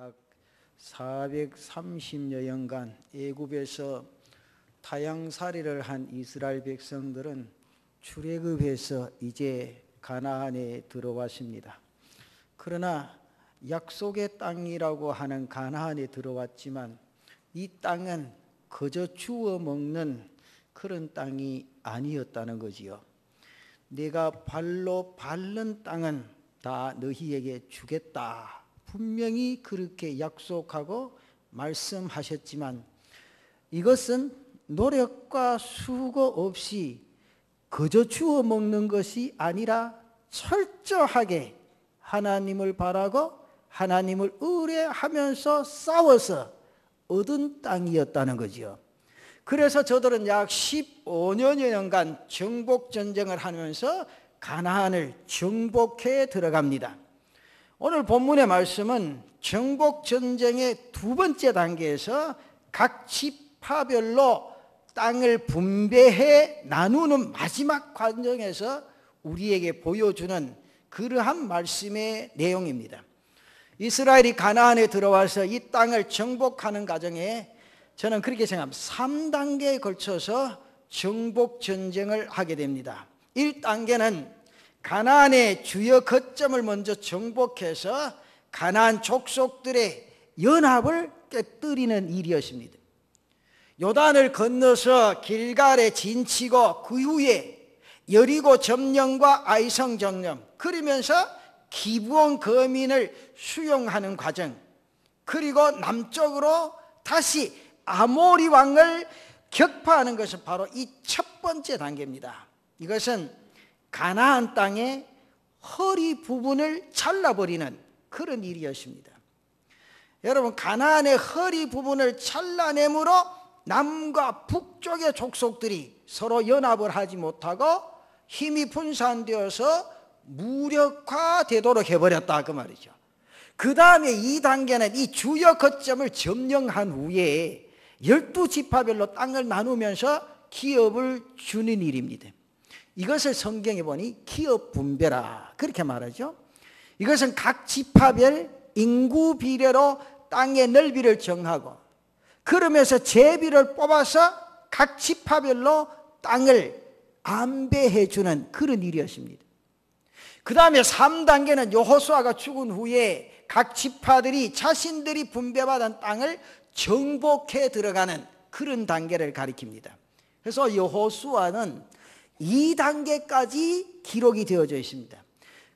약 430여 년간 애굽에서 타향살이를 한 이스라엘 백성들은 출애굽해서 이제 가나안에 들어왔습니다. 그러나 약속의 땅이라고 하는 가나안에 들어왔지만 이 땅은 그저 주워 먹는 그런 땅이 아니었다는 거지요. 내가 발로 밟는 땅은 다 너희에게 주겠다. 분명히 그렇게 약속하고 말씀하셨지만 이것은 노력과 수고 없이 그저 주워 먹는 것이 아니라 철저하게 하나님을 바라고 하나님을 의뢰하면서 싸워서 얻은 땅이었다는 거죠. 그래서 저들은 약 15년여 년간 정복전쟁을 하면서 가나안을 정복해 들어갑니다. 오늘 본문의 말씀은 정복전쟁의 두 번째 단계에서 각 지파별로 땅을 분배해 나누는 마지막 과정에서 우리에게 보여주는 그러한 말씀의 내용입니다. 이스라엘이 가나안에 들어와서 이 땅을 정복하는 과정에 저는 그렇게 생각합니다. 3단계에 걸쳐서 정복전쟁을 하게 됩니다. 1단계는 가나안의 주요 거점을 먼저 정복해서 가나안 족속들의 연합을 깨뜨리는 일이었습니다. 요단을 건너서 길갈에 진치고 그 후에 여리고 점령과 아이성 점령, 그러면서 기브온 거민을 수용하는 과정, 그리고 남쪽으로 다시 아모리 왕을 격파하는 것은 바로 이 첫 번째 단계입니다. 이것은 가나안 땅의 허리 부분을 잘라버리는 그런 일이었습니다. 여러분, 가나안의 허리 부분을 잘라내므로 남과 북쪽의 족속들이 서로 연합을 하지 못하고 힘이 분산되어서 무력화되도록 해버렸다, 그 말이죠. 그 다음에 2단계는 이 주요 거점을 점령한 후에 12지파별로 땅을 나누면서 기업을 주는 일입니다. 이것을 성경에 보니 기업 분배라 그렇게 말하죠. 이것은 각 지파별 인구 비례로 땅의 넓이를 정하고 그러면서 제비를 뽑아서 각 지파별로 땅을 안배해 주는 그런 일이었습니다. 그 다음에 3단계는 여호수아가 죽은 후에 각 지파들이 자신들이 분배받은 땅을 정복해 들어가는 그런 단계를 가리킵니다. 그래서 여호수아는 2단계까지 기록이 되어져 있습니다.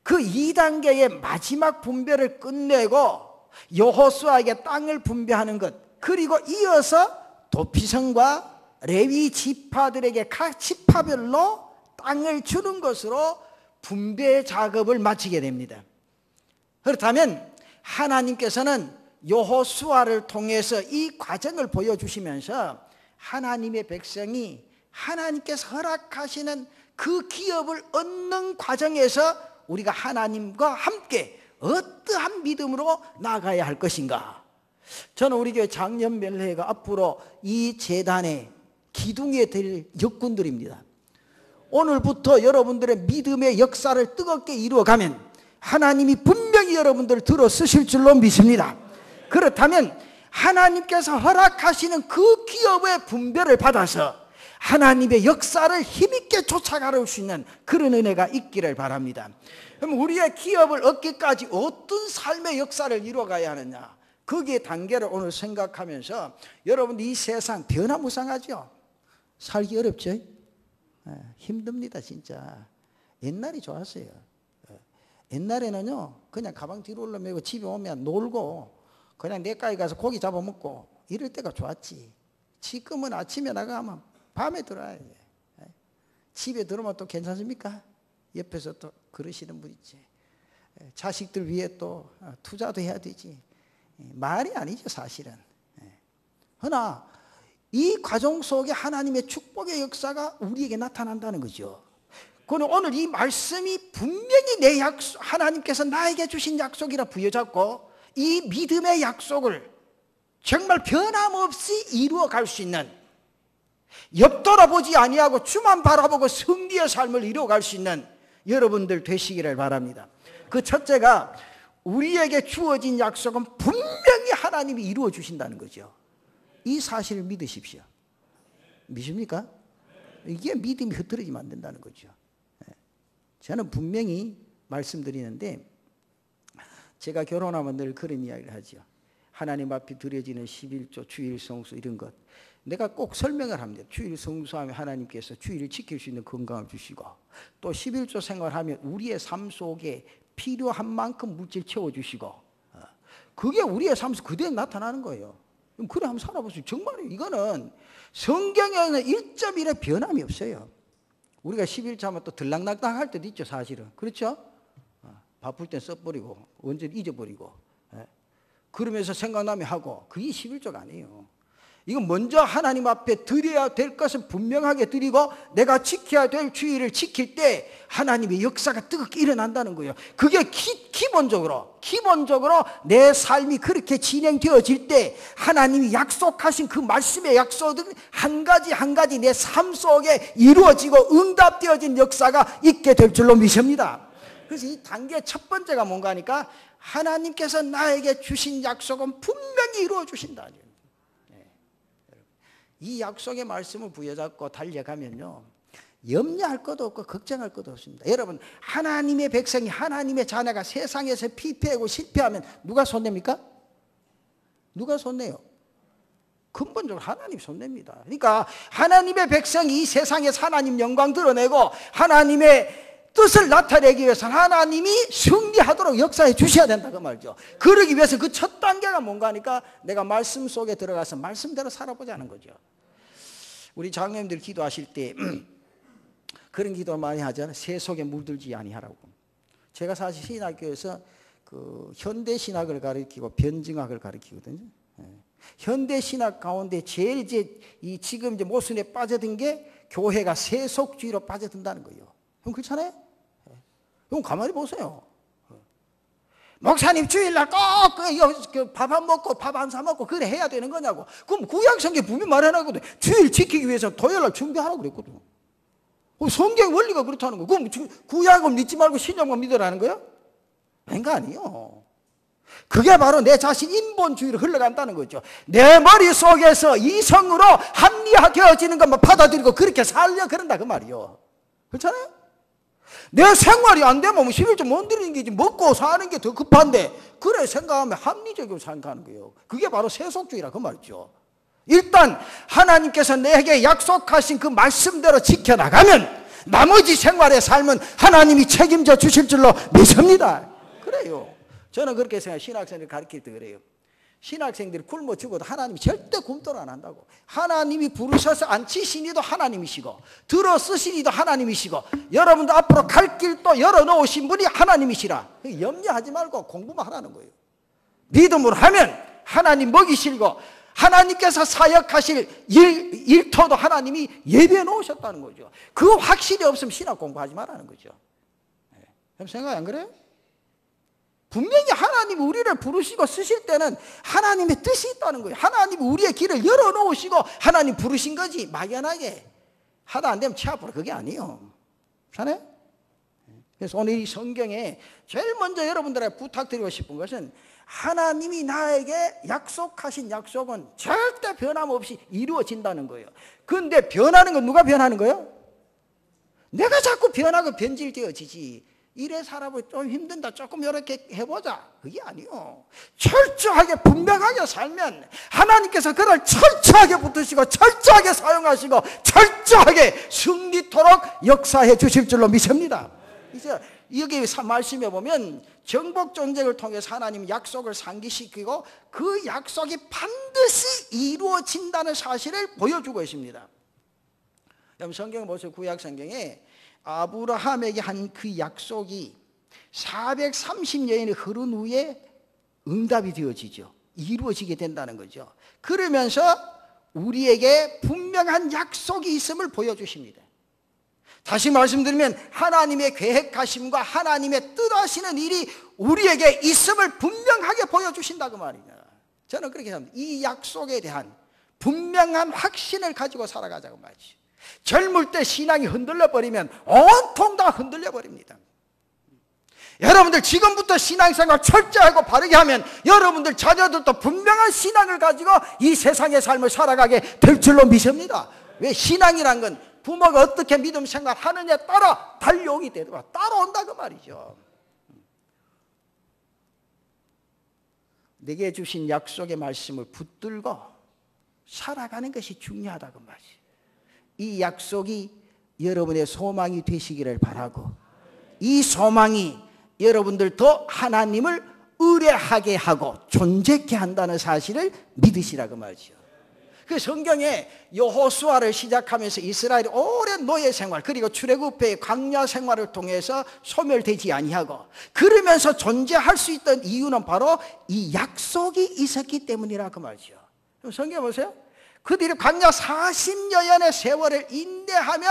그 2단계의 마지막 분배를 끝내고 여호수아에게 땅을 분배하는 것, 그리고 이어서 도피성과 레위 지파들에게 각 지파별로 땅을 주는 것으로 분배 작업을 마치게 됩니다. 그렇다면 하나님께서는 여호수아를 통해서 이 과정을 보여주시면서 하나님의 백성이 하나님께서 허락하시는 그 기업을 얻는 과정에서 우리가 하나님과 함께 어떠한 믿음으로 나가야 할 것인가. 저는 우리 교회 장년멜회가 앞으로 이 재단의 기둥이 될 역군들입니다. 오늘부터 여러분들의 믿음의 역사를 뜨겁게 이루어가면 하나님이 분명히 여러분들을 들어 쓰실 줄로 믿습니다. 그렇다면 하나님께서 허락하시는 그 기업의 분배를 받아서 하나님의 역사를 힘있게 쫓아갈 수 있는 그런 은혜가 있기를 바랍니다. 그럼 우리의 기업을 얻기까지 어떤 삶의 역사를 이루어가야 하느냐, 거기에 단계를 오늘 생각하면서 여러분, 이 세상 변화무쌍하죠. 살기 어렵죠. 힘듭니다 진짜. 옛날이 좋았어요. 옛날에는요 그냥 가방 뒤로 올라매고 집에 오면 놀고 그냥 냇가에 가서 고기 잡아먹고 이럴 때가 좋았지. 지금은 아침에 나가면 밤에 들어와야 돼. 집에 들어오면 또 괜찮습니까? 옆에서 또 그러시는 분 있지. 자식들 위해 또 투자도 해야 되지. 말이 아니죠 사실은. 그러나 이 과정 속에 하나님의 축복의 역사가 우리에게 나타난다는 거죠. 그럼 오늘 이 말씀이 분명히 내 약속, 하나님께서 나에게 주신 약속이라 부여잡고 이 믿음의 약속을 정말 변함없이 이루어갈 수 있는, 옆 돌아보지 아니하고 주만 바라보고 승리의 삶을 이루어갈 수 있는 여러분들 되시기를 바랍니다. 그 첫째가 우리에게 주어진 약속은 분명히 분명히 하나님이 이루어 주신다는 거죠. 이 사실을 믿으십시오. 믿습니까? 이게 믿음이 흐트러지면 안 된다는 거죠. 저는 분명히 말씀드리는데, 제가 결혼하면 늘 그런 이야기를 하죠. 하나님 앞에 드려지는 11조, 주일 성수 이런 것 내가 꼭 설명을 합니다. 주일 성수하면 하나님께서 주일을 지킬 수 있는 건강을 주시고, 또 11조 생활하면 우리의 삶 속에 필요한 만큼 물질 채워주시고, 그게 우리의 삶 속 그대로 나타나는 거예요. 그래 한번 살아보세요. 정말요. 이거는 성경에는 1.1의 변함이 없어요. 우리가 11조 하면 또 들락날락할 때도 있죠, 사실은. 그렇죠? 바쁠 땐 써버리고 언제 잊어버리고, 그러면서 생각나면 하고, 그게 11조가 아니에요. 이건 먼저 하나님 앞에 드려야 될 것을 분명하게 드리고, 내가 지켜야 될 주의를 지킬 때 하나님의 역사가 뜨겁게 일어난다는 거예요. 그게 기본적으로 내 삶이 그렇게 진행되어질 때 하나님이 약속하신 그 말씀의 약속은 한 가지 한 가지 내 삶 속에 이루어지고 응답되어진 역사가 있게 될 줄로 믿습니다. 그래서 이 단계 첫 번째가 뭔가 하니까, 하나님께서 나에게 주신 약속은 분명히 이루어 주신다. 이 약속의 말씀을 부여잡고 달려가면요, 염려할 것도 없고 걱정할 것도 없습니다. 여러분, 하나님의 백성이, 하나님의 자녀가 세상에서 피폐하고 실패하면 누가 손냅니까? 누가 손내요? 근본적으로 하나님이 손냅니다. 그러니까 하나님의 백성이 이 세상에서 하나님 영광 드러내고 하나님의 뜻을 나타내기 위해서 하나님이 승리하도록 역사해 주셔야 된다, 그 말이죠. 그러기 위해서 그 첫 단계가 뭔가 하니까, 내가 말씀 속에 들어가서 말씀대로 살아보자는 거죠. 우리 장로님들 기도하실 때 그런 기도를 많이 하잖아요. 새 속에 물들지 아니하라고. 제가 사실 신학교에서 그 현대 신학을 가르치고 변증학을 가르치거든요. 현대 신학 가운데 제일 지금 이제 모순에 빠져든 게 교회가 세속주의로 빠져든다는 거예요. 형 그렇잖아요? 형 가만히 보세요. 목사님 주일날 꼭 밥 안 먹고 밥 안 사 먹고 그래 해야 되는 거냐고. 그럼 구약 성경 분명히 말해놨거든. 주일 지키기 위해서 토요일날 준비하라고 그랬거든. 성경 원리가 그렇다는 거. 그럼 구약을 믿지 말고 신약만 믿으라는 거야? 아닌가? 아니요. 그게 바로 내 자신 인본주의로 흘러간다는 거죠. 내 머릿속에서 이성으로 합리화되어지는 것만 받아들이고 그렇게 살려 그런다 그 말이요. 그렇잖아요? 내 생활이 안 되면 11조 못 드리는 게 먹고 사는 게 더 급한데, 그래 생각하면 합리적으로 생각하는 거예요. 그게 바로 세속주의라 그 말이죠. 일단 하나님께서 내게 약속하신 그 말씀대로 지켜나가면 나머지 생활의 삶은 하나님이 책임져 주실 줄로 믿습니다. 그래요. 저는 그렇게 생각해요. 신학생들 가르칠 때 그래요. 신학생들이 굶어 죽어도 하나님이 절대 굶도록 안 한다고. 하나님이 부르셔서 앉히시니도 하나님이시고, 들어 쓰시니도 하나님이시고, 여러분도 앞으로 갈 길도 열어놓으신 분이 하나님이시라. 염려하지 말고 공부만 하라는 거예요. 믿음으로 하면 하나님 먹이시고, 하나님께서 사역하실 일터도 하나님이 예배해 놓으셨다는 거죠. 그 확신이 없으면 신학 공부하지 말라는 거죠. 여러분 생각 안 그래요? 분명히 하나님이 우리를 부르시고 쓰실 때는 하나님의 뜻이 있다는 거예요. 하나님이 우리의 길을 열어놓으시고 하나님 부르신 거지, 막연하게 하다 안 되면 치 아프라 그게 아니에요. 그렇잖아요? 그래서 오늘 이 성경에 제일 먼저 여러분들에게 부탁드리고 싶은 것은, 하나님이 나에게 약속하신 약속은 절대 변함없이 이루어진다는 거예요. 그런데 변하는 건 누가 변하는 거예요? 내가 자꾸 변하고 변질되어지지. 이래 살아보기 좀 힘든다, 조금 이렇게 해보자, 그게 아니요. 철저하게 분명하게 살면 하나님께서 그를 철저하게 붙으시고 철저하게 사용하시고 철저하게 승리토록 역사해 주실 줄로 믿습니다. 이제 여기 말씀해 보면 정복 전쟁을 통해서 하나님 약속을 상기시키고 그 약속이 반드시 이루어진다는 사실을 보여주고 있습니다. 여러분 성경 보세요. 구약 성경에 아브라함에게 한 그 약속이 430년이 흐른 후에 응답이 되어지죠. 이루어지게 된다는 거죠. 그러면서 우리에게 분명한 약속이 있음을 보여주십니다. 다시 말씀드리면 하나님의 계획하심과 하나님의 뜻하시는 일이 우리에게 있음을 분명하게 보여주신다 그 말이냐. 저는 그렇게 생각합니다. 이 약속에 대한 분명한 확신을 가지고 살아가자고 말이죠. 젊을 때 신앙이 흔들려 버리면 온통 다 흔들려 버립니다. 여러분들 지금부터 신앙생활 철저하고 바르게 하면 여러분들 자녀들도 분명한 신앙을 가지고 이 세상의 삶을 살아가게 될 줄로 믿습니다. 왜? 신앙이란 건 부모가 어떻게 믿음 생활하느냐에 따라 달려오게 되더라. 따라온다 그 말이죠. 내게 주신 약속의 말씀을 붙들고 살아가는 것이 중요하다 그 말이죠. 이 약속이 여러분의 소망이 되시기를 바라고, 이 소망이 여러분들 더 하나님을 의뢰하게 하고 존재케 한다는 사실을 믿으시라 그 말이죠. 그 성경에 여호수아를 시작하면서 이스라엘이 오랜 노예 생활 그리고 출애굽의 광야 생활을 통해서 소멸되지 아니하고 그러면서 존재할 수 있던 이유는 바로 이 약속이 있었기 때문이라 그 말이죠. 성경 보세요. 그들이 광야 40여년의 세월을 인내하며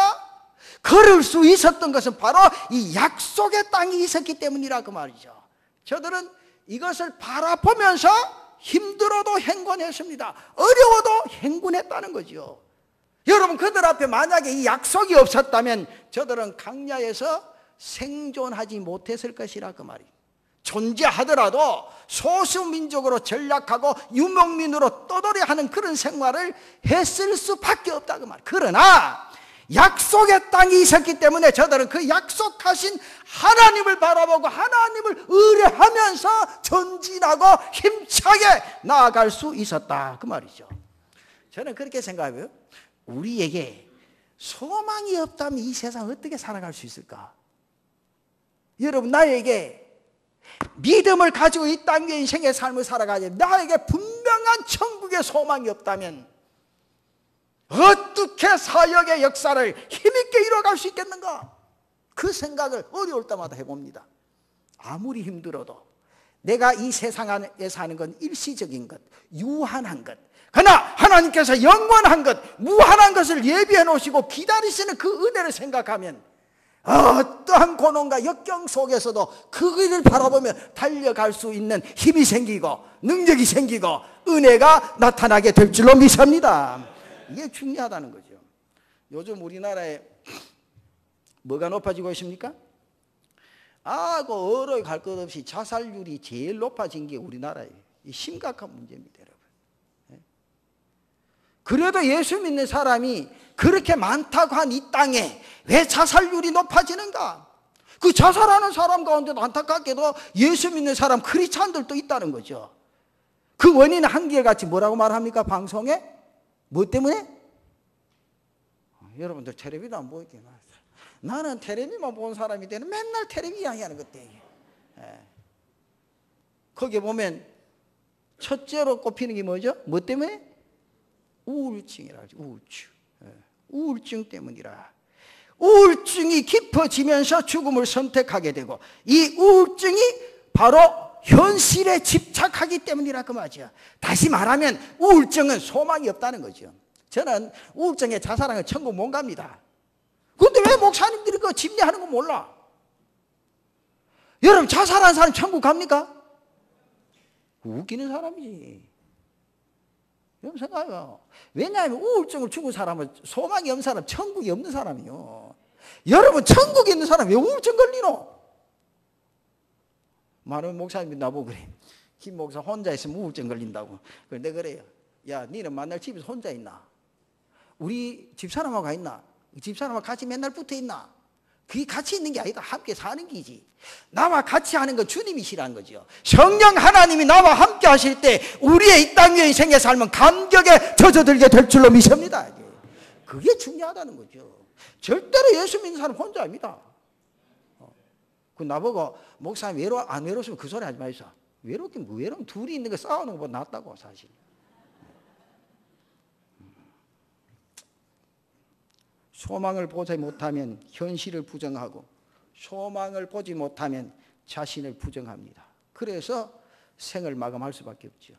걸을 수 있었던 것은 바로 이 약속의 땅이 있었기 때문이라 그 말이죠. 저들은 이것을 바라보면서 힘들어도 행군했습니다. 어려워도 행군했다는 거죠. 여러분, 그들 앞에 만약에 이 약속이 없었다면 저들은 광야에서 생존하지 못했을 것이라 그 말이에요. 존재하더라도 소수민족으로 전락하고 유목민으로 떠돌이하는 그런 생활을 했을 수밖에 없다 그 말이에요. 그러나 약속의 땅이 있었기 때문에 저들은 그 약속하신 하나님을 바라보고 하나님을 의뢰하면서 전진하고 힘차게 나아갈 수 있었다 그 말이죠. 저는 그렇게 생각해요. 우리에게 소망이 없다면 이 세상 어떻게 살아갈 수 있을까? 여러분, 나에게 믿음을 가지고 이 땅의 인생의 삶을 살아가지 나에게 분명한 천국의 소망이 없다면 어떻게 사역의 역사를 힘있게 이뤄갈 수 있겠는가? 그 생각을 어려울 때마다 해봅니다. 아무리 힘들어도 내가 이 세상에 사는 건 일시적인 것, 유한한 것, 그러나 하나님께서 영원한 것, 무한한 것을 예비해 놓으시고 기다리시는 그 은혜를 생각하면 어떠한 고난과 역경 속에서도 그 길을 바라보며 달려갈 수 있는 힘이 생기고 능력이 생기고 은혜가 나타나게 될 줄로 믿습니다. 이게 중요하다는 거죠. 요즘 우리나라에 뭐가 높아지고 있습니까? 그 어로에 갈 것 없이 자살률이 제일 높아진 게 우리나라예요. 이 심각한 문제입니다, 여러분. 그래도 예수 믿는 사람이 그렇게 많다고 한 이 땅에 왜 자살률이 높아지는가? 그 자살하는 사람 가운데도 안타깝게도 예수 믿는 사람 크리스찬들도 있다는 거죠. 그 원인은 한결같이 뭐라고 말합니까? 방송에? 뭐 때문에? 여러분들 텔레비도 안 보이게 말이야. 나는 텔레비만 본 사람이 되는 맨날 텔레비 이야기하는 것 때문에. 거기에 보면 첫째로 꼽히는 게 뭐죠? 뭐 때문에? 우울증이라 하죠. 우울증. 우울증 때문이라. 우울증이 깊어지면서 죽음을 선택하게 되고 이 우울증이 바로 현실에 집착하기 때문이라 그 말이죠. 다시 말하면 우울증은 소망이 없다는 거죠. 저는 우울증에 자살하는 천국 못 갑니다. 그런데 왜 목사님들이 그 집례하는 거 몰라? 여러분, 자살하는 사람 천국 갑니까? 웃기는 사람이지. 여러분 생각해요. 왜냐하면 우울증을 죽은 사람은 소망이 없는 사람, 천국이 없는 사람이요. 여러분, 천국에 있는 사람 왜 우울증 걸리노? 많은 목사님이 나보고 그래. 김 목사 혼자 있으면 우울증 걸린다고. 그런데 그래요. 야, 니는 만날 집에서 혼자 있나? 우리 집사람하고 가 있나? 집사람하고 같이 맨날 붙어 있나? 그게 같이 있는 게 아니다. 함께 사는 게지. 나와 같이 하는 건 주님이시라는 거죠. 성령 하나님이 나와 함께 하실 때 우리의 이 땅의 인생의 삶은 감격에 젖어들게 될 줄로 믿습니다. 그게 중요하다는 거죠. 절대로 예수 믿는 사람 혼자 아닙니다. 그 나보고 목사님 안 외로우시면 그 소리 하지 마시오. 외롭긴 뭐 외로우면 둘이 있는 거 싸우는 것보다 낫다고 사실. 소망을 보지 못하면 현실을 부정하고 소망을 보지 못하면 자신을 부정합니다. 그래서 생을 마감할 수밖에 없죠.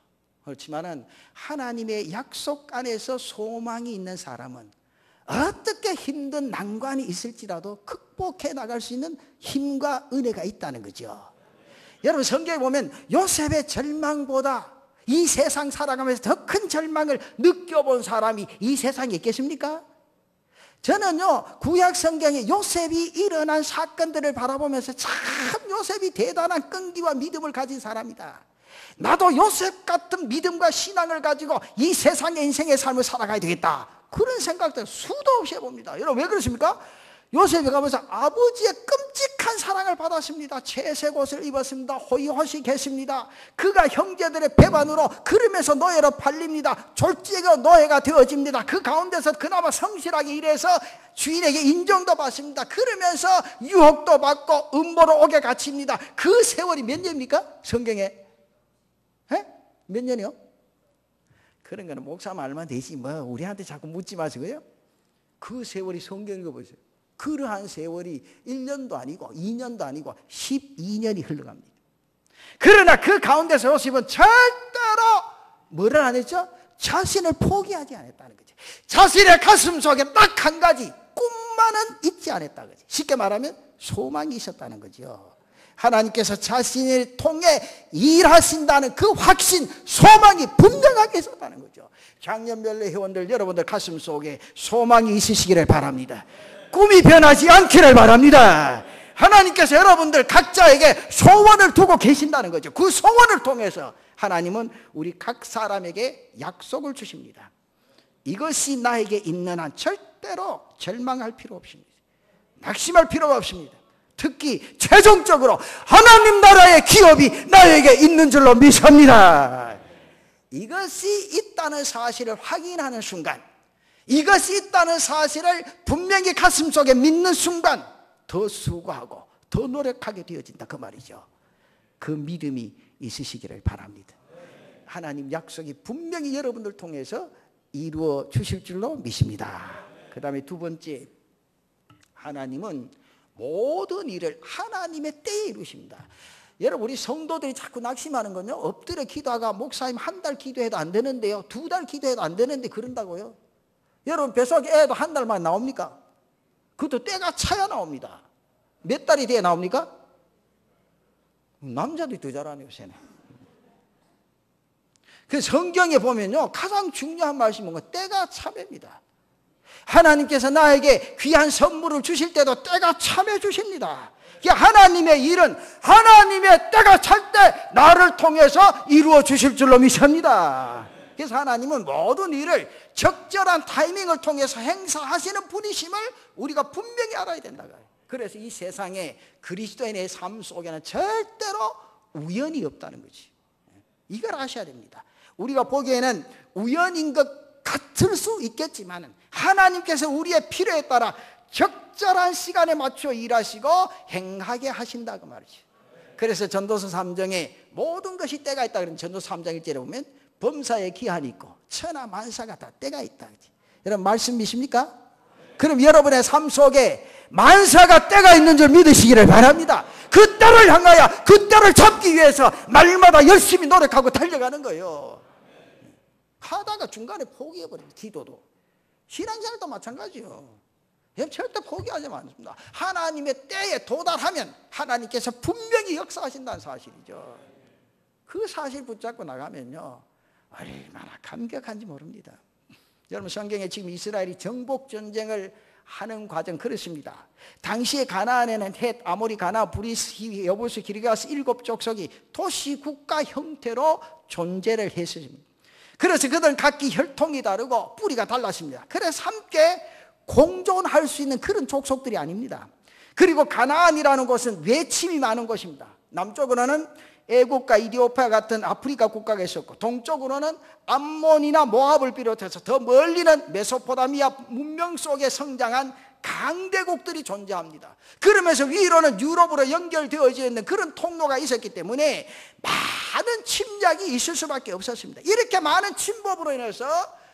그렇지만은 하나님의 약속 안에서 소망이 있는 사람은 어떻게 힘든 난관이 있을지라도 극복해 나갈 수 있는 힘과 은혜가 있다는 거죠. 여러분, 성경에 보면 요셉의 절망보다 이 세상 살아가면서 더 큰 절망을 느껴본 사람이 이 세상에 있겠습니까? 저는요, 구약 성경에 요셉이 일어난 사건들을 바라보면서 참 요셉이 대단한 끈기와 믿음을 가진 사람이다. 나도 요셉 같은 믿음과 신앙을 가지고 이 세상의 인생의 삶을 살아가야 되겠다. 그런 생각들 수도 없이 해봅니다. 여러분 왜 그렇습니까? 요셉이 가면서 아버지의 끔찍한 사랑을 받았습니다. 채색 옷을 입었습니다. 호의호식했습니다. 그가 형제들의 배반으로 그러면서 노예로 팔립니다. 졸지가 노예가 되어집니다. 그 가운데서 그나마 성실하게 일해서 주인에게 인정도 받습니다. 그러면서 유혹도 받고 음모로 옥에 갇힙니다. 그 세월이 몇 년입니까? 성경에 몇 년이요? 그런 거는 목사 말만 되지 뭐 우리한테 자꾸 묻지 마시고요. 그 세월이 성경 읽어보세요. 그러한 세월이 1년도 아니고 2년도 아니고 12년이 흘러갑니다. 그러나 그 가운데서 요셉은 절대로 뭐를 안 했죠? 자신을 포기하지 않았다는 거죠. 자신의 가슴 속에 딱 한 가지 꿈만은 잊지 않았다는 거죠. 쉽게 말하면 소망이 있었다는 거죠. 하나님께서 자신을 통해 일하신다는 그 확신, 소망이 분명하게 있었다는 거죠. 작년별로 회원들 여러분들 가슴 속에 소망이 있으시기를 바랍니다. 꿈이 변하지 않기를 바랍니다. 하나님께서 여러분들 각자에게 소원을 두고 계신다는 거죠. 그 소원을 통해서 하나님은 우리 각 사람에게 약속을 주십니다. 이것이 나에게 있는 한 절대로 절망할 필요 없습니다. 낙심할 필요가 없습니다. 특히 최종적으로 하나님 나라의 기업이 나에게 있는 줄로 믿습니다. 이것이 있다는 사실을 확인하는 순간, 이것이 있다는 사실을 분명히 가슴속에 믿는 순간 더 수고하고 더 노력하게 되어진다 그 말이죠. 그 믿음이 있으시기를 바랍니다. 하나님 약속이 분명히 여러분들 통해서 이루어 주실 줄로 믿습니다. 그 다음에 두 번째, 하나님은 모든 일을 하나님의 때에 이루십니다. 여러분 우리 성도들이 자꾸 낙심하는 건요, 엎드려 기도하가 목사님 한 달 기도해도 안 되는데요, 2달 기도해도 안 되는데 그런다고요. 여러분 뱃속에 애도 한 달만 나옵니까? 그것도 때가 차야 나옵니다. 몇 달이 돼야 나옵니까? 남자들이 더 잘하네요 요새는. 그 성경에 보면요 가장 중요한 말씀이 뭔가 때가 참입니다. 하나님께서 나에게 귀한 선물을 주실 때도 때가 참해 주십니다. 하나님의 일은 하나님의 때가 찰 때 나를 통해서 이루어 주실 줄로 믿습니다. 그래서 하나님은 모든 일을 적절한 타이밍을 통해서 행사하시는 분이심을 우리가 분명히 알아야 된다. 그래서 이 세상에 그리스도인의 삶 속에는 절대로 우연이 없다는 거지. 이걸 아셔야 됩니다. 우리가 보기에는 우연인 것 같을 수 있겠지만 하나님께서 우리의 필요에 따라 적절한 시간에 맞춰 일하시고 행하게 하신다 그 말이죠. 그래서 전도서 3장에 모든 것이 때가 있다 그러면 전도서 3장 1절에 보면 범사에 기한이 있고 천하 만사가 다 때가 있다. 여러분 말씀 믿습니까? 그럼 여러분의 삶 속에 만사가 때가 있는 줄 믿으시기를 바랍니다. 그 때를 향하여 그 때를 잡기 위해서 날마다 열심히 노력하고 달려가는 거예요. 하다가 중간에 포기해버립니다. 기도도 신앙생활도 마찬가지요. 절대 포기하지 않습니다. 하나님의 때에 도달하면 하나님께서 분명히 역사하신다는 사실이죠. 그 사실 붙잡고 나가면요 얼마나 감격한지 모릅니다. 여러분 성경에 지금 이스라엘이 정복 전쟁을 하는 과정 그렇습니다. 당시에 가나안에는 헷, 아모리, 가나, 브리스, 히위, 여부스, 기르가스 7족속이 도시 국가 형태로 존재를 했습니다. 그래서 그들은 각기 혈통이 다르고 뿌리가 달랐습니다. 그래서 함께 공존할 수 있는 그런 족속들이 아닙니다. 그리고 가나안이라는 곳은 외침이 많은 곳입니다. 남쪽으로는 애국과 이디오피아 같은 아프리카 국가가 있었고 동쪽으로는 암몬이나 모압을 비롯해서 더 멀리는 메소포타미아 문명 속에 성장한 강대국들이 존재합니다. 그러면서 위로는 유럽으로 연결되어져 있는 그런 통로가 있었기 때문에 많은 침략이 있을 수밖에 없었습니다. 이렇게 많은 침범으로 인해서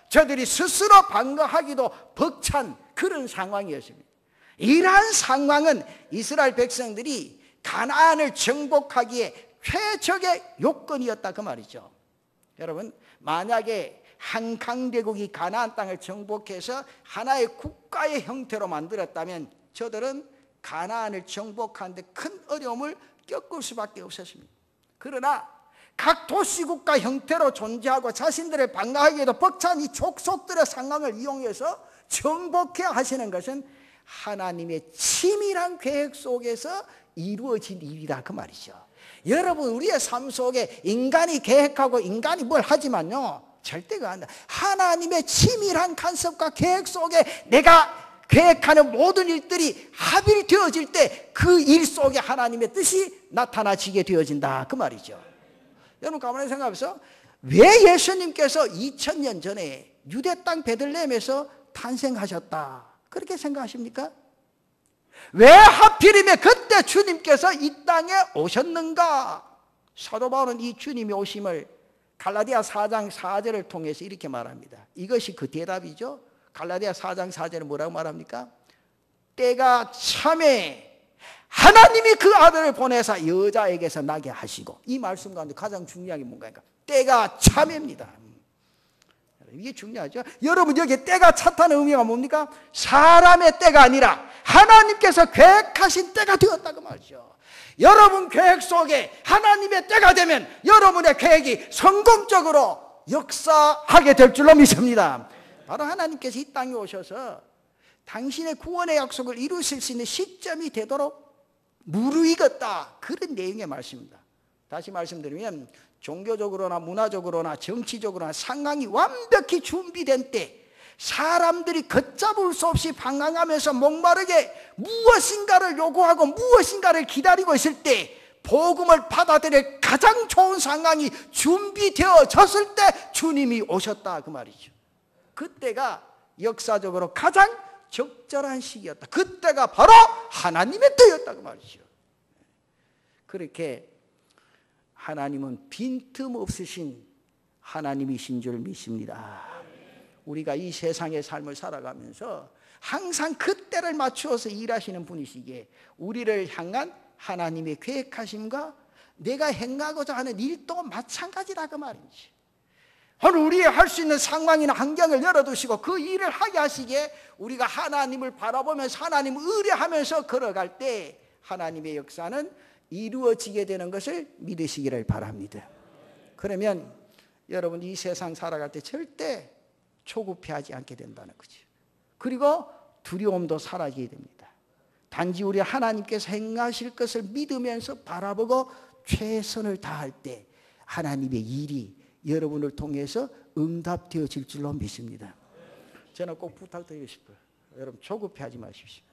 저들이 스스로 방어하기도 벅찬 그런 상황이었습니다. 이러한 상황은 이스라엘 백성들이 가나안을 정복하기에 최적의 요건이었다 그 말이죠. 여러분 만약에 한 강대국이 가나안 땅을 정복해서 하나의 국가의 형태로 만들었다면 저들은 가나안을 정복하는데 큰 어려움을 겪을 수밖에 없었습니다. 그러나 각 도시국가 형태로 존재하고 자신들의 방어하기에도 벅찬 이 족속들의 상황을 이용해서 정복해 하시는 것은 하나님의 치밀한 계획 속에서 이루어진 일이다 그 말이죠. 여러분, 우리의 삶 속에 인간이 계획하고 인간이 뭘 하지만요, 절대가 안 돼. 하나님의 치밀한 간섭과 계획 속에 내가 계획하는 모든 일들이 합일되어질 때 그 일 속에 하나님의 뜻이 나타나지게 되어진다 그 말이죠. 여러분, 가만히 생각해서 왜 예수님께서 2000년 전에 유대 땅 베들레헴에서 탄생하셨다 그렇게 생각하십니까? 왜 하필이면 그때 주님께서 이 땅에 오셨는가? 사도 바울은 이 주님이 오심을 갈라디아 4장 4절을 통해서 이렇게 말합니다. 이것이 그 대답이죠. 갈라디아 4장 4절은 뭐라고 말합니까? 때가 참에 하나님이 그 아들을 보내사 여자에게서 나게 하시고, 이 말씀 가운데 가장 중요한 게 뭔가? 때가 참입니다. 이게 중요하죠. 여러분, 여기 때가 찼다는 의미가 뭡니까? 사람의 때가 아니라 하나님께서 계획하신 때가 되었다고 말이죠. 여러분 계획 속에 하나님의 때가 되면 여러분의 계획이 성공적으로 역사하게 될 줄로 믿습니다. 바로 하나님께서 이 땅에 오셔서 당신의 구원의 약속을 이루실 수 있는 시점이 되도록 무르익었다, 그런 내용의 말씀입니다. 다시 말씀드리면 종교적으로나 문화적으로나 정치적으로나 상황이 완벽히 준비된 때, 사람들이 걷잡을 수 없이 방황하면서 목마르게 무엇인가를 요구하고 무엇인가를 기다리고 있을 때, 복음을 받아들일 가장 좋은 상황이 준비되어졌을 때 주님이 오셨다 그 말이죠. 그때가 역사적으로 가장 적절한 시기였다. 그때가 바로 하나님의 때였다 그 말이죠. 그렇게 하나님은 빈틈없으신 하나님이신 줄 믿습니다. 우리가 이 세상의 삶을 살아가면서 항상 그때를 맞추어서 일하시는 분이시기에 우리를 향한 하나님의 계획하심과 내가 행하고자 하는 일도 마찬가지다 그 말이지. 오늘 우리의 할 수 있는 상황이나 환경을 열어두시고 그 일을 하게 하시기에 우리가 하나님을 바라보면서 하나님을 의뢰하면서 걸어갈 때 하나님의 역사는 이루어지게 되는 것을 믿으시기를 바랍니다. 그러면 여러분, 이 세상 살아갈 때 절대 초급해하지 않게 된다는 거죠. 그리고 두려움도 사라지게 됩니다. 단지 우리 하나님께서 행하실 것을 믿으면서 바라보고 최선을 다할 때 하나님의 일이 여러분을 통해서 응답되어질 줄로 믿습니다. 저는 꼭 부탁드리고 싶어요. 여러분, 초급해하지 마십시오.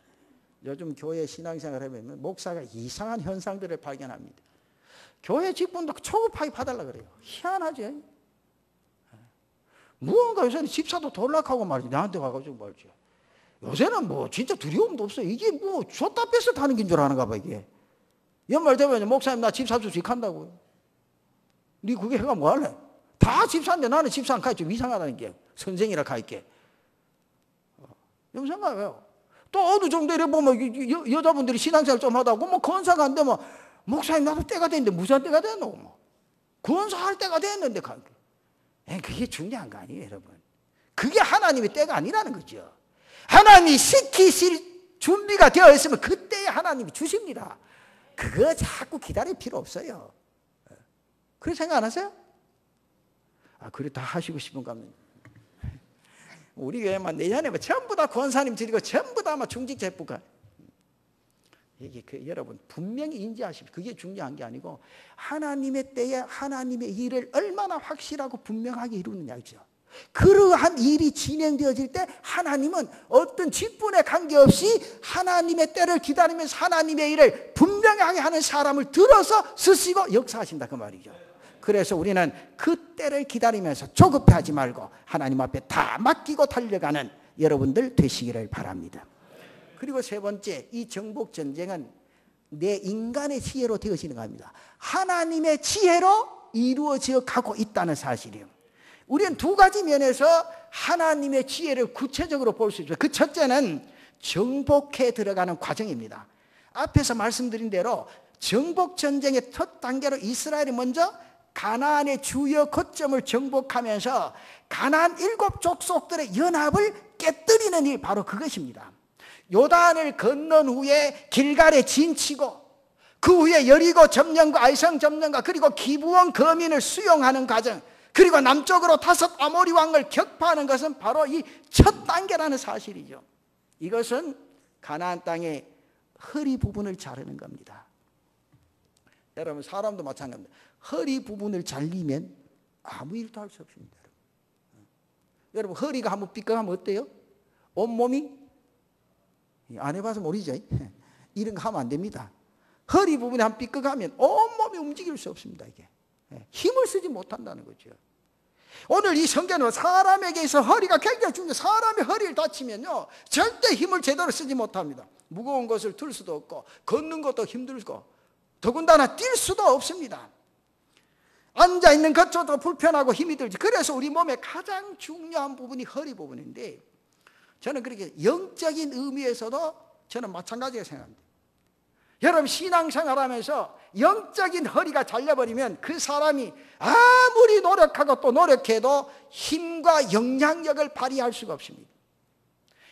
요즘 교회 신앙생활 하면 목사가 이상한 현상들을 발견합니다. 교회 직분도 초급하게 봐달라 그래요. 희한하죠. 무언가 요새는 집사도 돌락하고 말이지, 나한테 가가지고 말이죠. 요새는 뭐 진짜 두려움도 없어요. 이게 뭐 줬다 뺏어 타는 긴 줄 아는가 봐 이게. 연말 되면 목사님 나 집사 주식 한다고요. 니 그게 해가 뭐 할래? 다 집사인데 나는 집사 안 가있죠. 이상하다는 게. 선생이라 가있게. 생각해요. 또 어느 정도 이래 보면 여자분들이 신앙생활 좀 하다고 뭐 건사가 안 되면 목사님 나도 때가 됐는데 무슨 때가 됐노? 뭐. 건사할 때가 됐는데 그게 중요한 거 아니에요 여러분. 그게 하나님의 때가 아니라는 거죠. 하나님이 시키실 준비가 되어 있으면 그때에 하나님이 주십니다. 그거 자꾸 기다릴 필요 없어요. 그렇게 생각 안 하세요? 그래 다 하시고 싶은가 하면 우리 교회만 내년에 전부 다 권사님 드리고 전부 다 중직자 해볼까? 이게 여러분 분명히 인지하십시오. 그게 중요한 게 아니고 하나님의 때에 하나님의 일을 얼마나 확실하고 분명하게 이루느냐죠. 그러한 일이 진행되어질 때 하나님은 어떤 직분에 관계없이 하나님의 때를 기다리면서 하나님의 일을 분명하게 하는 사람을 들어서 쓰시고 역사하신다 그 말이죠. 그래서 우리는 그 때를 기다리면서 조급해하지 말고 하나님 앞에 다 맡기고 달려가는 여러분들 되시기를 바랍니다. 그리고 세 번째, 이 정복 전쟁은 내 인간의 지혜로 되어지는 겁니다. 하나님의 지혜로 이루어져 가고 있다는 사실이에요. 우리는 두 가지 면에서 하나님의 지혜를 구체적으로 볼 수 있어요. 그 첫째는 정복해 들어가는 과정입니다. 앞에서 말씀드린 대로 정복 전쟁의 첫 단계로 이스라엘이 먼저 가나안의 주요 거점을 정복하면서 가나안 7족속들의 연합을 깨뜨리는 일, 바로 그것입니다. 요단을 건넌 후에 길갈에 진치고 그 후에 여리고 점령과 아이성 점령과 그리고 기브온 거민을 수용하는 과정, 그리고 남쪽으로 다섯 아모리 왕을 격파하는 것은 바로 이 첫 단계라는 사실이죠. 이것은 가나안 땅의 허리 부분을 자르는 겁니다. 여러분, 사람도 마찬가지입니다. 허리 부분을 잘리면 아무 일도 할 수 없습니다. 여러분, 허리가 한번 삐걱하면 어때요? 온몸이, 안 해봐서 모르죠. 이런 거 하면 안 됩니다. 허리 부분에 한 삐걱하면 온몸이 움직일 수 없습니다. 이게 힘을 쓰지 못한다는 거죠. 오늘 이 성경은 사람에게 있어 허리가 굉장히 중요해요. 사람의 허리를 다치면요, 절대 힘을 제대로 쓰지 못합니다. 무거운 것을 들 수도 없고, 걷는 것도 힘들고, 더군다나 뛸 수도 없습니다. 앉아있는 것조차도 불편하고 힘이 들지. 그래서 우리 몸의 가장 중요한 부분이 허리 부분인데, 저는 그렇게 영적인 의미에서도 저는 마찬가지라고 생각합니다. 여러분, 신앙생활 하면서 영적인 허리가 잘려버리면 그 사람이 아무리 노력하고 또 노력해도 힘과 영향력을 발휘할 수가 없습니다.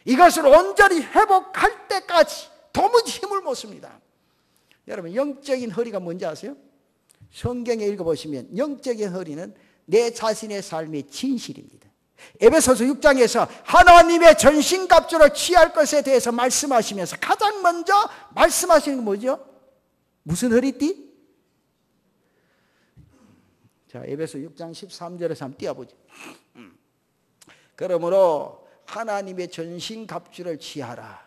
이것을 온전히 회복할 때까지 도무지 힘을 못 씁니다. 여러분, 영적인 허리가 뭔지 아세요? 성경에 읽어보시면 영적인 허리는 내 자신의 삶의 진실입니다. 에베소서 6장에서 하나님의 전신갑주를 취할 것에 대해서 말씀하시면서 가장 먼저 말씀하시는 건 뭐죠? 무슨 허리띠? 자, 에베소 6장 13절에서 한번 띄워보죠. 그러므로 하나님의 전신갑주를 취하라.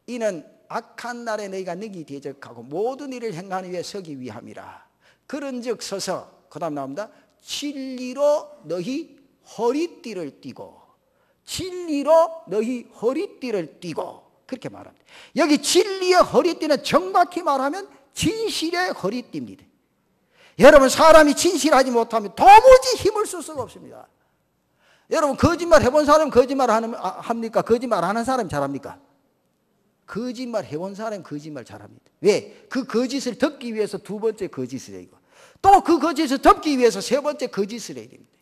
이는 악한 날에 너희가 능히 대적하고 모든 일을 행하는 위에 서기 위함이라. 그런즉 서서, 그 다음 나옵니다. 진리로 너희 허리띠를 띠고, 진리로 너희 허리띠를 띠고, 그렇게 말합니다. 여기 진리의 허리띠는 정확히 말하면 진실의 허리띠입니다. 여러분, 사람이 진실하지 못하면 도무지 힘을 쓸 수가 없습니다. 여러분, 거짓말 해본 사람 거짓말 합니까? 거짓말 안 하는 사람이 잘합니까? 거짓말 해본 사람은 거짓말 잘합니다. 왜? 그 거짓을 덮기 위해서 두 번째 거짓을 해야 되고, 또 그 거짓을 덮기 위해서 세 번째 거짓을 해야 됩니다.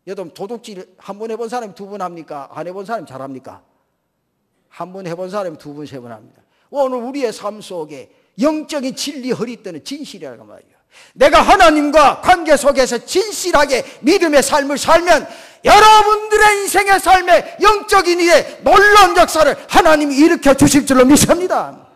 여러분, 도둑질 한 번 해본 사람이 두 번 합니까? 안 해본 사람이 잘합니까? 한 번 해본 사람이 두 번, 세 번 합니다. 오늘 우리의 삶 속에 영적인 진리 허리띠는 진실이라고 말이에요. 내가 하나님과 관계 속에서 진실하게 믿음의 삶을 살면 여러분들의 인생의 삶에 영적인 일에 놀라운 역사를 하나님이 일으켜 주실 줄로 믿습니다.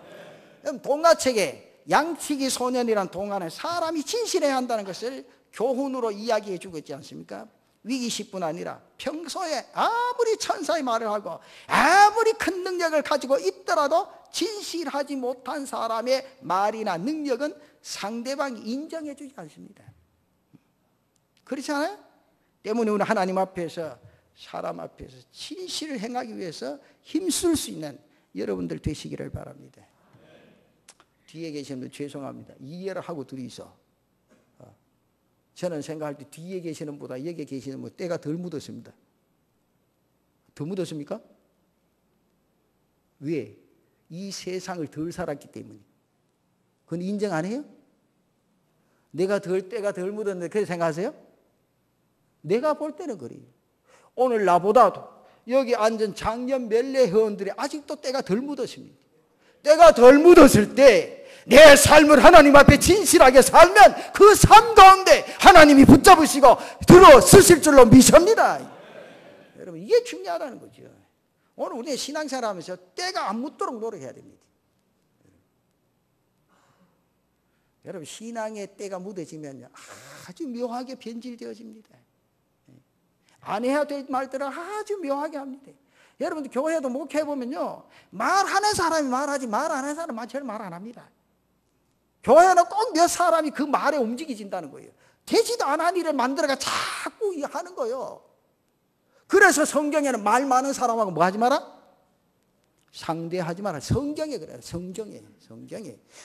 동화책에 양치기 소년이란 동화는 사람이 진실해야 한다는 것을 교훈으로 이야기해 주고 있지 않습니까? 위기시뿐 아니라 평소에 아무리 천사의 말을 하고 아무리 큰 능력을 가지고 있더라도 진실하지 못한 사람의 말이나 능력은 상대방이 인정해 주지 않습니다. 그렇지 않아요? 때문에 우리 하나님 앞에서, 사람 앞에서 진실을 행하기 위해서 힘쓸 수 있는 여러분들 되시기를 바랍니다. 뒤에 계신 분 죄송합니다. 이해를 하고 둘이서 저는 생각할 때 뒤에 계시는 분보다 여기 계시는 분 때가 덜 묻었습니다. 더 묻었습니까? 왜? 이 세상을 덜 살았기 때문에. 그건 인정 안 해요? 내가 때가 덜 묻었는데 그렇게 생각하세요? 내가 볼 때는 그래요. 오늘 나보다도 여기 앉은 작년 멜레 회원들이 아직도 때가 덜 묻었습니다. 때가 덜 묻었을 때 내 삶을 하나님 앞에 진실하게 살면 그 삶 가운데 하나님이 붙잡으시고 들어 쓰실 줄로 믿습니다. 여러분, 이게 중요하다는 거죠. 오늘 우리의 신앙생활 하면서 때가 안 묻도록 노력해야 됩니다. 여러분, 신앙의 때가 묻어지면 아주 묘하게 변질되어집니다. 안 해야 될 말들을 아주 묘하게 합니다. 여러분들 교회도 목회해보면요, 말하는 사람이 말하지 말 안 하는 사람은 제일 말 안 합니다. 교회는 꼭 몇 사람이 그 말에 움직여진다는 거예요. 되지도 않은 일을 만들어가 자꾸 하는 거예요. 그래서 성경에는 말 많은 사람하고 뭐 하지 마라? 상대하지 마라. 성경에 그래요. 성경에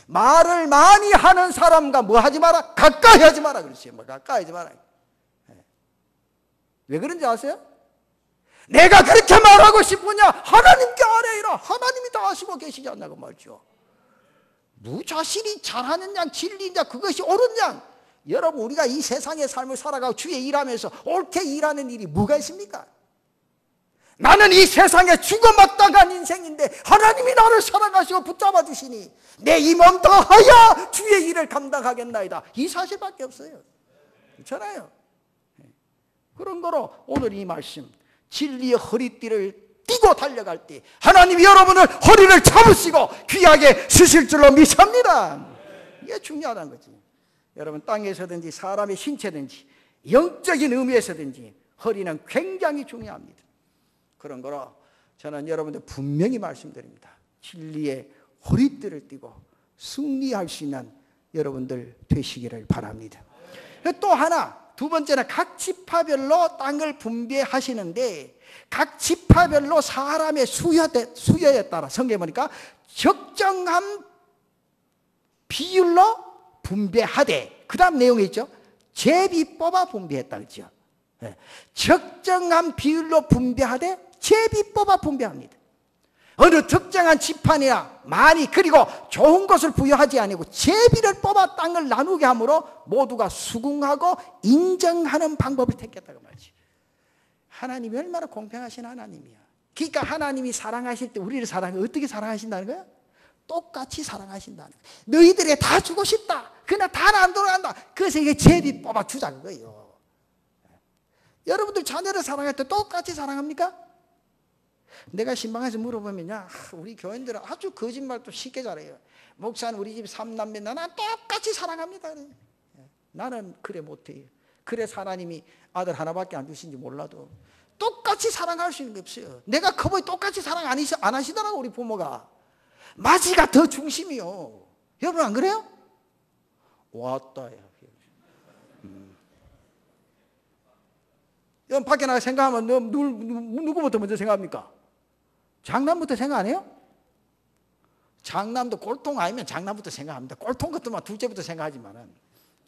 말을 많이 하는 사람과 뭐 하지 마라? 가까이 하지 마라 그랬어요. 뭐 가까이 하지 마라. 왜 그런지 아세요? 내가 그렇게 말하고 싶으냐? 하나님께 아뢰이라. 하나님이 다 아시고 계시지 않냐고 말이죠. 무자신이 잘하는 양, 진리인 양, 그것이 옳은 양. 여러분, 우리가 이 세상의 삶을 살아가고 주의 일하면서 옳게 일하는 일이 뭐가 있습니까? 나는 이 세상에 죽어마땅한 인생인데 하나님이 나를 사랑하시고 붙잡아 주시니 내 이 몸 다하여 주의 일을 감당하겠나이다. 이 사실밖에 없어요. 그렇잖아요. 그런 거로 오늘 이 말씀, 진리의 허리띠를 띠고 달려갈 때 하나님이 여러분을 허리를 잡으시고 귀하게 쓰실 줄로 믿습니다. 이게 중요하다는 거지. 여러분, 땅에서든지 사람의 신체든지 영적인 의미에서든지 허리는 굉장히 중요합니다. 그런 거로 저는 여러분들 분명히 말씀드립니다. 진리의 허리띠를 띠고 승리할 수 있는 여러분들 되시기를 바랍니다. 또 하나, 두 번째는 각 지파별로 땅을 분배하시는데 각 지파별로 사람의 수요에 따라 성경에 보니까 적정한 비율로 분배하되, 그 다음 내용이 있죠. 제비 뽑아 분배했다 그랬죠. 적정한 비율로 분배하되 제비 뽑아 분배합니다. 어느 특정한 지판이나 많이, 그리고 좋은 것을 부여하지 아니고 제비를 뽑아 땅을 나누게 함으로 모두가 수긍하고 인정하는 방법을 택했다고 말이지. 하나님이 얼마나 공평하신 하나님이야. 그러니까 하나님이 사랑하실 때 우리를 어떻게 사랑하신다는 거야? 똑같이 사랑하신다는 거야. 너희들이 다 주고 싶다. 그러나 다 안 돌아간다. 그래서 이게 제비 뽑아 주자는 거예요. 여러분들 자녀를 사랑할 때 똑같이 사랑합니까? 내가 신방에서 물어보면요, 우리 교인들은 아주 거짓말도 쉽게 잘해요. 목사는 우리 집 3남매 나는 똑같이 사랑합니다. 나는 그래 못해요. 그래서 하나님이 아들 하나밖에 안 주신지 몰라도 똑같이 사랑할 수 있는 게 없어요. 내가 커보이 똑같이 사랑 안 하시더라고. 우리 부모가 마지가 더 중심이요. 여러분 안 그래요? 왔다. 여러분 밖에 나가 생각하면 누구부터 먼저 생각합니까? 장남부터 생각 안 해요? 장남도 꼴통 아니면 장남부터 생각합니다. 꼴통 것도 둘째부터 생각하지만은.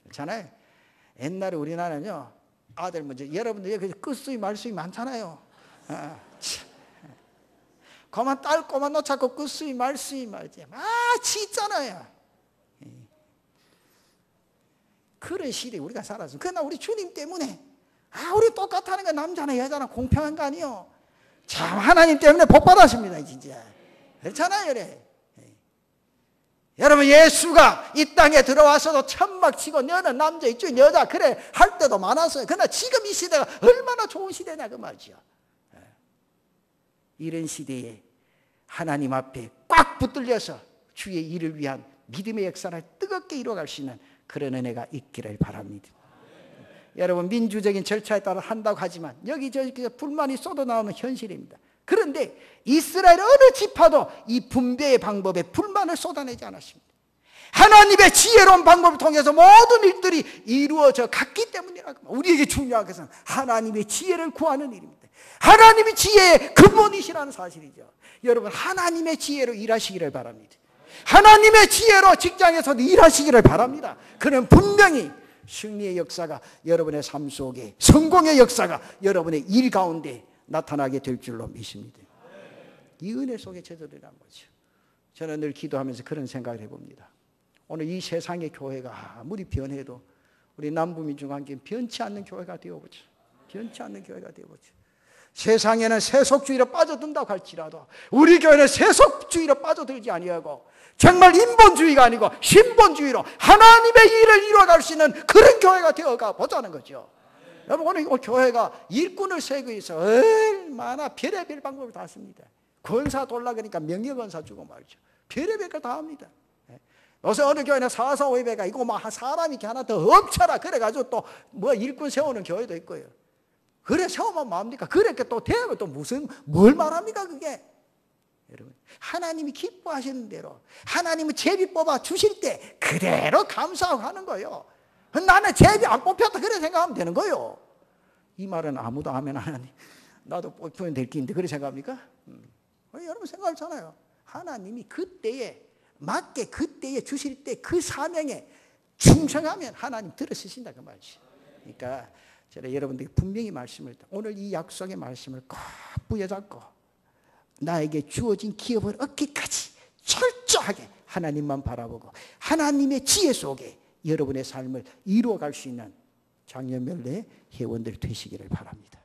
그렇잖아요. 옛날에 우리나라는요, 아들 먼저, 여러분들 여기 끝수이 말수이 많잖아요. 그만 딸 꼬만 놓자고 끝수이 말수이 말지. 치잖아요. 그런 시대에 우리가 살았어. 그러나 우리 주님 때문에 우리 똑같다는 거, 남자나 여자나 공평한 거 아니요. 참 하나님 때문에 복 받았습니다, 진짜. 그렇잖아요, 그래. 여러분, 예수가 이 땅에 들어와서도 천막 치고 너는 남자 이쪽 여자 그래 할 때도 많았어요. 그러나 지금 이 시대가 얼마나 좋은 시대냐 그 말이죠. 이런 시대에 하나님 앞에 꽉 붙들려서 주의 일을 위한 믿음의 역사를 뜨겁게 이루어갈 수 있는 그런 은혜가 있기를 바랍니다. 여러분, 민주적인 절차에 따라 한다고 하지만 여기저기 불만이 쏟아나오는 현실입니다. 그런데 이스라엘 어느 지파도 이 분배의 방법에 불만을 쏟아내지 않았습니다. 하나님의 지혜로운 방법을 통해서 모든 일들이 이루어져 갔기 때문이라고. 우리에게 중요한 것은 하나님의 지혜를 구하는 일입니다. 하나님의 지혜의 근본이시라는 사실이죠. 여러분, 하나님의 지혜로 일하시기를 바랍니다. 하나님의 지혜로 직장에서도 일하시기를 바랍니다. 그는 분명히 승리의 역사가 여러분의 삶 속에, 성공의 역사가 여러분의 일 가운데 나타나게 될 줄로 믿습니다. 이 은혜 속에 제자들이란 거죠. 저는 늘 기도하면서 그런 생각을 해봅니다. 오늘 이 세상의 교회가 아무리 변해도 우리 남부민중한교회 변치 않는 교회가 되어보죠. 변치 않는 교회가 되어보죠. 세상에는 세속주의로 빠져든다고 할지라도 우리 교회는 세속주의로 빠져들지 아니하고 정말 인본주의가 아니고 신본주의로 하나님의 일을 이루어갈 수 있는 그런 교회가 되어가 보자는 거죠. 여러분, 오늘 교회가 일꾼을 세우기 위해서 얼마나 별의별 방법을 다 씁니다. 권사 돌라 그러니까 명예권사 주고 말이죠. 별의별 걸 다 합니다. 요새 어느 교회는 445배가 이거 막 사람이 이렇게 하나 더 엎쳐라 그래가지고 또 뭐 일꾼 세우는 교회도 있고요. 그래 세우면 뭐합니까? 그렇게 또 되면 또 무슨 뭘 말합니까 그게? 여러분, 하나님이 기뻐하시는 대로 하나님은 제비 뽑아 주실 때 그대로 감사하고 하는 거예요. 나는 제비 안 뽑혔다 그래 생각하면 되는 거예요. 이 말은 아무도 아멘 안 하니 나도 뽑히면 될 긴데 그래 생각합니까? 여러분 생각하잖아요. 하나님이 그때에 맞게 그때에 주실 때 그 사명에 충성하면 하나님 들어쓰신다 그 말이지. 그러니까 제가 여러분들에게 분명히 말씀을, 오늘 이 약속의 말씀을 꼭 부여잡고 나에게 주어진 기업을 얻기까지 철저하게 하나님만 바라보고 하나님의 지혜 속에 여러분의 삶을 이루어갈 수 있는 장년멸례 회원들 되시기를 바랍니다.